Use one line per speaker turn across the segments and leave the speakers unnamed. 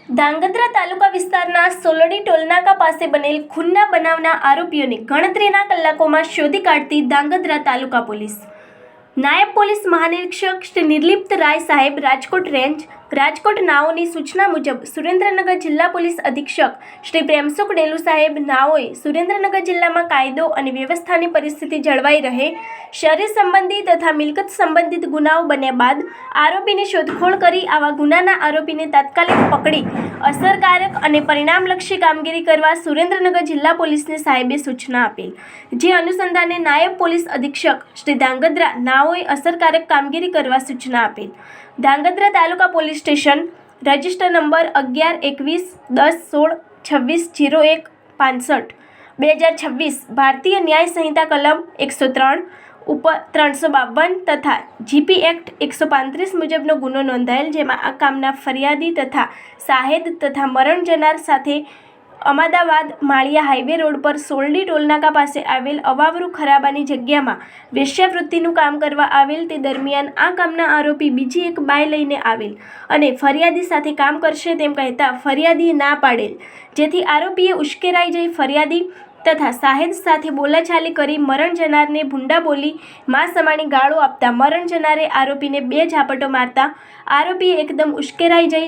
ધાંગધ્રા તાલુકા વિસ્તારના સોલડી ટોલનાકા પાસે બનેલ ખૂનના બનાવના આરોપીઓને ગણતરીના કલાકોમાં શોધી કાઢતી ધાંગધ્રા તાલુકા પોલીસ। નાયબ પોલીસ મહાનિરીક્ષક શ્રી નિર્લિપ્ત રાય સાહેબ, રાજકોટ રેન્જ, રાજકોટ નાઓની સૂચના મુજબ સુરેન્દ્રનગર જિલ્લા પોલીસ અધિક્ષક શ્રી પ્રેમસુખ ડેલુ સાહેબ નાઓએ સુરેન્દ્રનગર જિલ્લામાં કાયદો અને વ્યવસ્થાની પરિસ્થિતિ જળવાઈ રહે, શરીર સંબંધી તથા મિલકત સંબંધિત ગુનાઓ બન્યા બાદ આરોપીની શોધખોળ કરી આવા ગુનાના આરોપીને તાત્કાલિક પકડી અસરકારક અને પરિણામલક્ષી કામગીરી કરવા સુરેન્દ્રનગર જિલ્લા પોલીસને સાહેબે સૂચના આપેલ। જે અનુસંધાને નાયબ પોલીસ અધિક્ષક શ્રી ધાંગધ્રા નાઓએ અસરકારક કામગીરી કરવા સૂચના આપેલ। Dhrangadhra taluka police station register number 11-21-10-16-01-65 ભારતીય ન્યાય સંહિતા કલમ 103 ઉપર 352 તથા જીપી એક્ટ 135 મુજબનો ગુનો નોંધાયેલ, જેમાં આ કામના ફરિયાદી તથા સાહેદ તથા મરણ જનાર સાથે અમદાવાદ માળિયા હાઈવે રોડ પર સોલડી ટોલનાકા પાસે આવેલ અવાવરૂ ખરાબાની જગ્યામાં વેશ્યાવૃત્તિનું કામ કરવા આવેલ। તે દરમિયાન આ કામના આરોપી બીજી એક બાઈ લઈને આવેલ અને ફરિયાદી સાથે કામ કરશે તેમ કહેતા ફરિયાદીએ ના પાડેલ, જેથી આરોપીએ ઉશ્કેરાઈ જઈ ફરિયાદી તથા સાહેદ સાથે બોલાચાલી કરી મરણ જનારને ભૂંડા બોલી માં સમાણી ગાળો આપતા મરણ જનારે આરોપીને 2 ઝાપટો મારતા આરોપીએ એકદમ ઉશ્કેરાઈ જઈ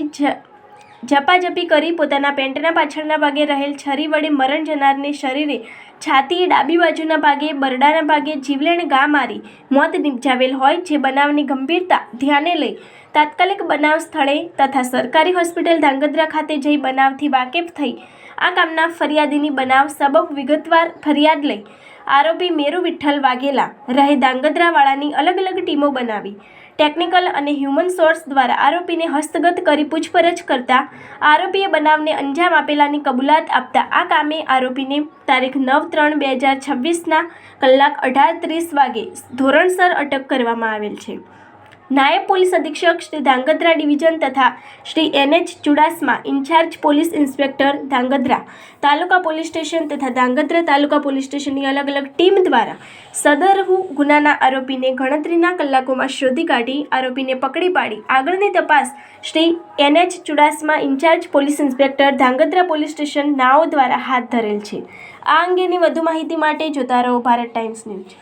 ઝપાઝપી કરી પોતાના પેન્ટના પાછળના ભાગે રહેલ છરી વડે મરણ જનારને શરીરે છાતીએ ડાબી બાજુના ભાગે બરડાના ભાગે જીવલેણ ઘા મારી મોત નિપજાવેલ હોય। જે બનાવની ગંભીરતા ધ્યાને લઈ તાત્કાલિક બનાવ સ્થળે તથા સરકારી હોસ્પિટલ ધાંગધ્રા ખાતે જઈ બનાવથી વાકેફ થઈ આ કામના ફરિયાદીની બનાવ સબબ વિગતવાર ફરિયાદ લઈ આરોપી મેરુ વિઠ્ઠલ વાઘેલા રહે ધાંગધ્રાવાળાની અલગ અલગ ટીમો બનાવી ટેકનિકલ અને હ્યુમન સોર્સ દ્વારા આરોપીને હસ્તગત કરી પૂછપરછ કરતા આરોપીએ બનાવને અંજામ આપેલાની કબૂલાત આપતા આ કામે આરોપીને તારીખ 9/3/2026ના કલાક 18:30 વાગે ધોરણસર અટક કરવામાં આવેલ છે। નાયબ પોલીસ અધિક્ષક શ્રી ધાંગધ્રા ડિવિઝન તથા Shri NH Chudasama incharge police inspector Dhrangadhra taluka police station તથા ધાંગધ્રા તાલુકા પોલીસ સ્ટેશનની અલગ અલગ ટીમ દ્વારા સદરહુ ગુનાના આરોપીને ગણતરીના કલાકોમાં શોધી કાઢી આરોપીને પકડી પાડી આગળની તપાસ Shri NH Chudasama incharge police inspector Dhrangadhra police station નાઓ દ્વારા હાથ ધરેલ છે। આ અંગેની વધુ માહિતી માટે જોતા રહો ભારત ટાઈમ્સ ન્યૂઝ।